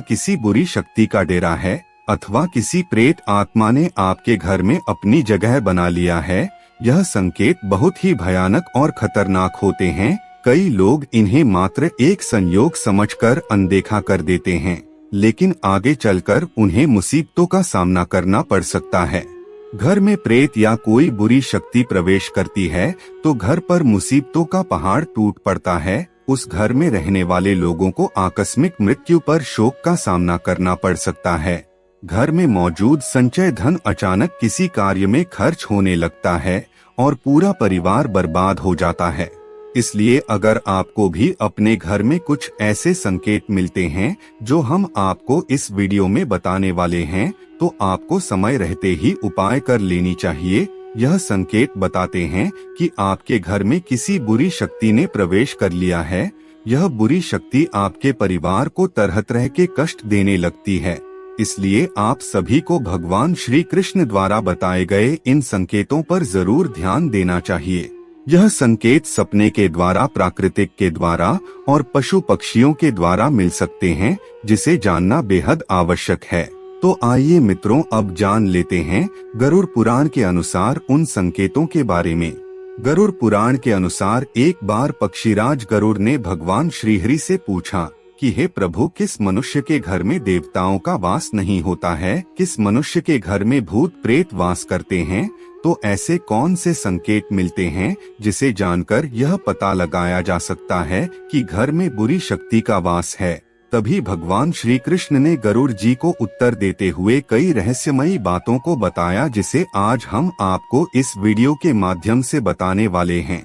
किसी बुरी शक्ति का डेरा है अथवा किसी प्रेत आत्मा ने आपके घर में अपनी जगह बना लिया है, यह संकेत बहुत ही भयानक और खतरनाक होते हैं। कई लोग इन्हें मात्र एक संयोग समझकर अनदेखा कर देते हैं, लेकिन आगे चलकर उन्हें मुसीबतों का सामना करना पड़ सकता है। घर में प्रेत या कोई बुरी शक्ति प्रवेश करती है तो घर पर मुसीबतों का पहाड़ टूट पड़ता है। उस घर में रहने वाले लोगों को आकस्मिक मृत्यु पर शोक का सामना करना पड़ सकता है। घर में मौजूद संचय धन अचानक किसी कार्य में खर्च होने लगता है और पूरा परिवार बर्बाद हो जाता है। इसलिए अगर आपको भी अपने घर में कुछ ऐसे संकेत मिलते हैं जो हम आपको इस वीडियो में बताने वाले हैं, तो आपको समय रहते ही उपाय कर लेनी चाहिए। यह संकेत बताते हैं कि आपके घर में किसी बुरी शक्ति ने प्रवेश कर लिया है। यह बुरी शक्ति आपके परिवार को तरह तरह के कष्ट देने लगती है। इसलिए आप सभी को भगवान श्री कृष्ण द्वारा बताए गए इन संकेतों पर जरूर ध्यान देना चाहिए। यह संकेत सपने के द्वारा, प्राकृतिक के द्वारा और पशु पक्षियों के द्वारा मिल सकते हैं, जिसे जानना बेहद आवश्यक है। तो आइए मित्रों, अब जान लेते हैं गरुड़ पुराण के अनुसार उन संकेतों के बारे में। गरुड़ पुराण के अनुसार एक बार पक्षीराज गरुड़ ने भगवान श्रीहरि से पूछा कि हे प्रभु, किस मनुष्य के घर में देवताओं का वास नहीं होता है, किस मनुष्य के घर में भूत प्रेत वास करते हैं, तो ऐसे कौन से संकेत मिलते हैं जिसे जानकर यह पता लगाया जा सकता है कि घर में बुरी शक्ति का वास है। तभी भगवान श्री कृष्ण ने गरुड़ जी को उत्तर देते हुए कई रहस्यमयी बातों को बताया, जिसे आज हम आपको इस वीडियो के माध्यम से बताने वाले हैं।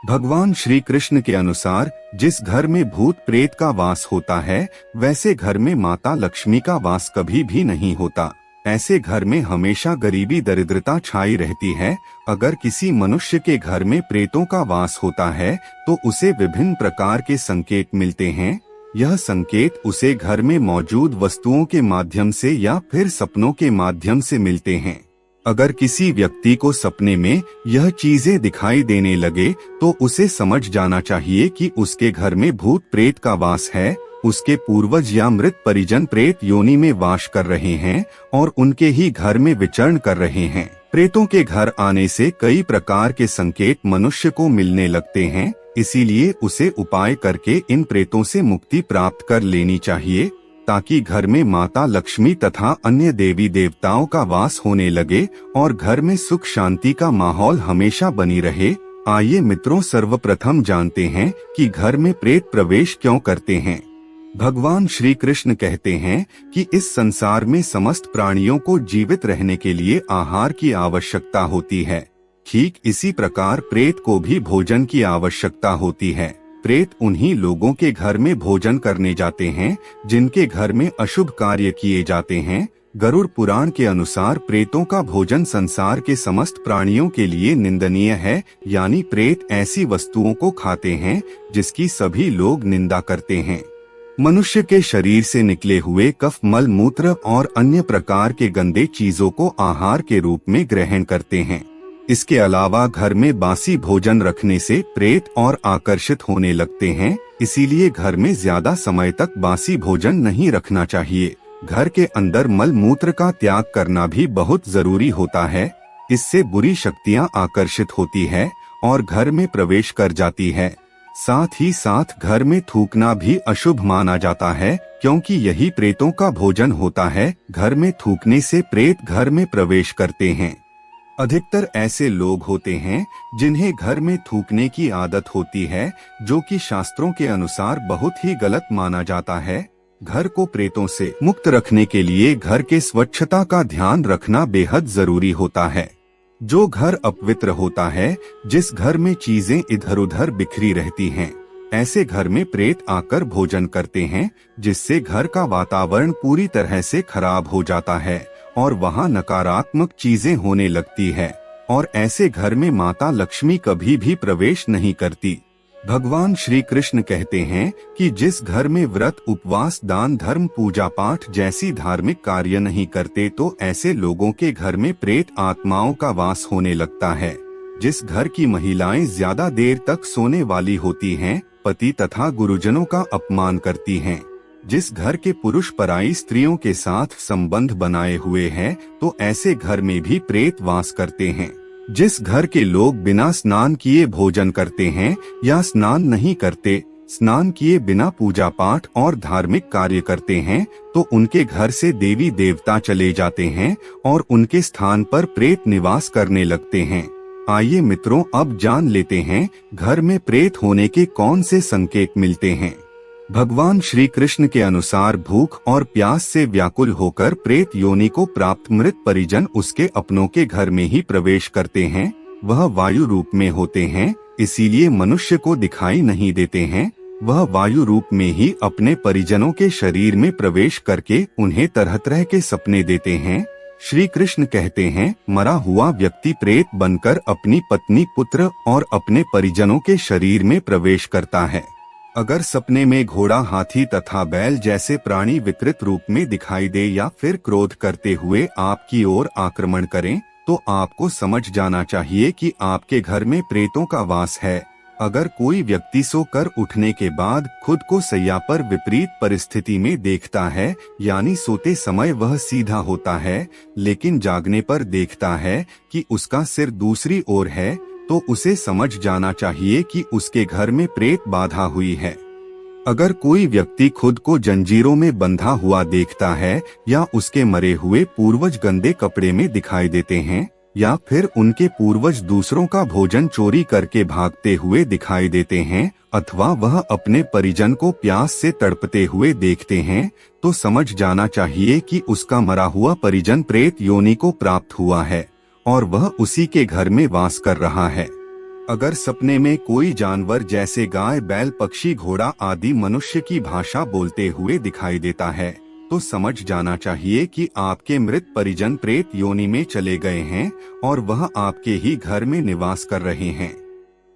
भगवान श्री कृष्ण के अनुसार जिस घर में भूत प्रेत का वास होता है, वैसे घर में माता लक्ष्मी का वास कभी भी नहीं होता। ऐसे घर में हमेशा गरीबी दरिद्रता छाई रहती है। अगर किसी मनुष्य के घर में प्रेतों का वास होता है तो उसे विभिन्न प्रकार के संकेत मिलते हैं। यह संकेत उसे घर में मौजूद वस्तुओं के माध्यम से या फिर सपनों के माध्यम से मिलते हैं। अगर किसी व्यक्ति को सपने में यह चीजें दिखाई देने लगे तो उसे समझ जाना चाहिए कि उसके घर में भूत प्रेत का वास है। उसके पूर्वज या मृत परिजन प्रेत योनि में वास कर रहे हैं और उनके ही घर में विचरण कर रहे हैं। प्रेतों के घर आने से कई प्रकार के संकेत मनुष्य को मिलने लगते हैं, इसीलिए उसे उपाय करके इन प्रेतों से मुक्ति प्राप्त कर लेनी चाहिए, ताकि घर में माता लक्ष्मी तथा अन्य देवी देवताओं का वास होने लगे और घर में सुख शांति का माहौल हमेशा बनी रहे। आइए मित्रों, सर्वप्रथम जानते हैं कि घर में प्रेत प्रवेश क्यों करते हैं। भगवान श्री कृष्ण कहते हैं कि इस संसार में समस्त प्राणियों को जीवित रहने के लिए आहार की आवश्यकता होती है। ठीक इसी प्रकार प्रेत को भी भोजन की आवश्यकता होती है। प्रेत उन्हीं लोगों के घर में भोजन करने जाते हैं जिनके घर में अशुभ कार्य किए जाते हैं। गरुड़ पुराण के अनुसार प्रेतों का भोजन संसार के समस्त प्राणियों के लिए निंदनीय है, यानी प्रेत ऐसी वस्तुओं को खाते हैं जिसकी सभी लोग निंदा करते हैं। मनुष्य के शरीर से निकले हुए कफ, मल, मूत्र और अन्य प्रकार के गंदे चीजों को आहार के रूप में ग्रहण करते हैं। इसके अलावा घर में बासी भोजन रखने से प्रेत और आकर्षित होने लगते हैं, इसीलिए घर में ज्यादा समय तक बासी भोजन नहीं रखना चाहिए। घर के अंदर मल मूत्र का त्याग करना भी बहुत जरूरी होता है। इससे बुरी शक्तियां आकर्षित होती है और घर में प्रवेश कर जाती है। साथ ही साथ घर में थूकना भी अशुभ माना जाता है, क्योंकि यही प्रेतों का भोजन होता है। घर में थूकने से प्रेत घर में प्रवेश करते हैं। अधिकतर ऐसे लोग होते हैं जिन्हें घर में थूकने की आदत होती है, जो कि शास्त्रों के अनुसार बहुत ही गलत माना जाता है। घर को प्रेतों से मुक्त रखने के लिए घर के स्वच्छता का ध्यान रखना बेहद जरूरी होता है। जो घर अपवित्र होता है, जिस घर में चीजें इधर उधर बिखरी रहती हैं, ऐसे घर में प्रेत आकर भोजन करते हैं, जिससे घर का वातावरण पूरी तरह से खराब हो जाता है और वहां नकारात्मक चीजें होने लगती है और ऐसे घर में माता लक्ष्मी कभी भी प्रवेश नहीं करती। भगवान श्री कृष्ण कहते हैं कि जिस घर में व्रत, उपवास, दान, धर्म, पूजा पाठ जैसी धार्मिक कार्य नहीं करते, तो ऐसे लोगों के घर में प्रेत आत्माओं का वास होने लगता है। जिस घर की महिलाएं ज्यादा देर तक सोने वाली होती हैं, पति तथा गुरुजनों का अपमान करती हैं, जिस घर के पुरुष पराई स्त्रियों के साथ संबंध बनाए हुए हैं तो ऐसे घर में भी प्रेत वास करते हैं। जिस घर के लोग बिना स्नान किए भोजन करते हैं या स्नान नहीं करते, स्नान किए बिना पूजा पाठ और धार्मिक कार्य करते हैं, तो उनके घर से देवी देवता चले जाते हैं और उनके स्थान पर प्रेत निवास करने लगते हैं। आइए मित्रों, अब जान लेते हैं घर में प्रेत होने के कौन से संकेत मिलते हैं। भगवान श्री कृष्ण के अनुसार भूख और प्यास से व्याकुल होकर प्रेत योनि को प्राप्त मृत परिजन उसके अपनों के घर में ही प्रवेश करते हैं। वह वायु रूप में होते हैं, इसीलिए मनुष्य को दिखाई नहीं देते हैं। वह वायु रूप में ही अपने परिजनों के शरीर में प्रवेश करके उन्हें तरह तरह के सपने देते हैं। श्री कृष्ण कहते हैं, मरा हुआ व्यक्ति प्रेत बनकर अपनी पत्नी, पुत्र और अपने परिजनों के शरीर में प्रवेश करता है। अगर सपने में घोड़ा, हाथी तथा बैल जैसे प्राणी विकृत रूप में दिखाई दे या फिर क्रोध करते हुए आपकी ओर आक्रमण करें, तो आपको समझ जाना चाहिए कि आपके घर में प्रेतों का वास है। अगर कोई व्यक्ति सोकर उठने के बाद खुद को सैया पर विपरीत परिस्थिति में देखता है, यानी सोते समय वह सीधा होता है लेकिन जागने पर देखता है कि उसका सिर दूसरी ओर है, तो उसे समझ जाना चाहिए कि उसके घर में प्रेत बाधा हुई है। अगर कोई व्यक्ति खुद को जंजीरों में बंधा हुआ देखता है या उसके मरे हुए पूर्वज गंदे कपड़े में दिखाई देते हैं या फिर उनके पूर्वज दूसरों का भोजन चोरी करके भागते हुए दिखाई देते हैं अथवा वह अपने परिजन को प्यास से तड़पते हुए देखते हैं, तो समझ जाना चाहिए कि उसका मरा हुआ परिजन प्रेत योनि को प्राप्त हुआ है और वह उसी के घर में वास कर रहा है। अगर सपने में कोई जानवर जैसे गाय, बैल, पक्षी, घोड़ा आदि मनुष्य की भाषा बोलते हुए दिखाई देता है, तो समझ जाना चाहिए कि आपके मृत परिजन प्रेत योनि में चले गए हैं और वह आपके ही घर में निवास कर रहे हैं।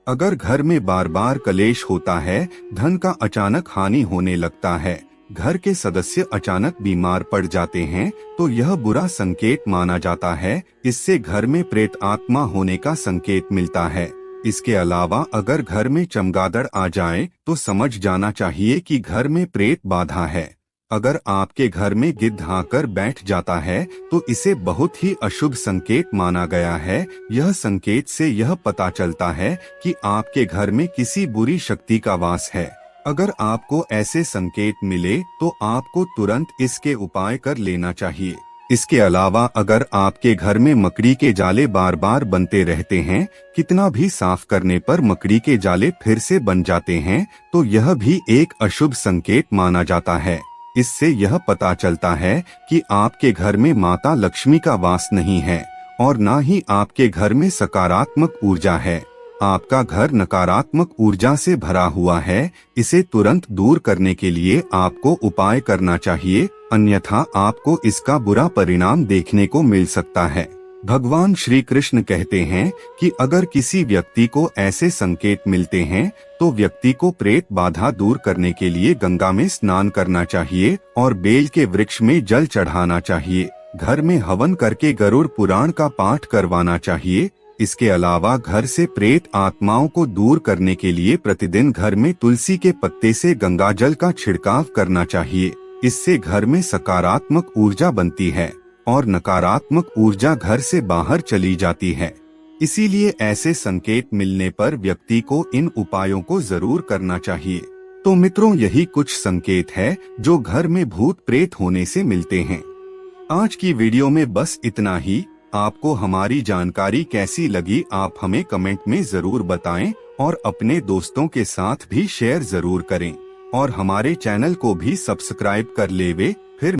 अगर घर में बार बार कलेश होता है, धन का अचानक हानि होने लगता है, घर के सदस्य अचानक बीमार पड़ जाते हैं, तो यह बुरा संकेत माना जाता है। इससे घर में प्रेत आत्मा होने का संकेत मिलता है। इसके अलावा अगर घर में चमगादड़ आ जाए तो समझ जाना चाहिए कि घर में प्रेत बाधा है। अगर आपके घर में गिद्ध आकर बैठ जाता है तो इसे बहुत ही अशुभ संकेत माना गया है। यह संकेत से यह पता चलता है कि आपके घर में किसी बुरी शक्ति का वास है। अगर आपको ऐसे संकेत मिले तो आपको तुरंत इसके उपाय कर लेना चाहिए। इसके अलावा अगर आपके घर में मकड़ी के जाले बार बार बनते रहते हैं, कितना भी साफ करने पर मकड़ी के जाले फिर से बन जाते हैं, तो यह भी एक अशुभ संकेत माना जाता है। इससे यह पता चलता है कि आपके घर में माता लक्ष्मी का वास नहीं है और न ही आपके घर में सकारात्मक ऊर्जा है। आपका घर नकारात्मक ऊर्जा से भरा हुआ है। इसे तुरंत दूर करने के लिए आपको उपाय करना चाहिए, अन्यथा आपको इसका बुरा परिणाम देखने को मिल सकता है। भगवान श्री कृष्ण कहते हैं कि अगर किसी व्यक्ति को ऐसे संकेत मिलते हैं तो व्यक्ति को प्रेत बाधा दूर करने के लिए गंगा में स्नान करना चाहिए और बेल के वृक्ष में जल चढ़ाना चाहिए। घर में हवन करके गरुड़ पुराण का पाठ करवाना चाहिए। इसके अलावा घर से प्रेत आत्माओं को दूर करने के लिए प्रतिदिन घर में तुलसी के पत्ते से गंगा जल का छिड़काव करना चाहिए। इससे घर में सकारात्मक ऊर्जा बनती है और नकारात्मक ऊर्जा घर से बाहर चली जाती है। इसीलिए ऐसे संकेत मिलने पर व्यक्ति को इन उपायों को जरूर करना चाहिए। तो मित्रों, यही कुछ संकेत है जो घर में भूत प्रेत होने से मिलते हैं। आज की वीडियो में बस इतना ही। आपको हमारी जानकारी कैसी लगी आप हमें कमेंट में जरूर बताएं और अपने दोस्तों के साथ भी शेयर जरूर करें और हमारे चैनल को भी सब्सक्राइब कर लेवे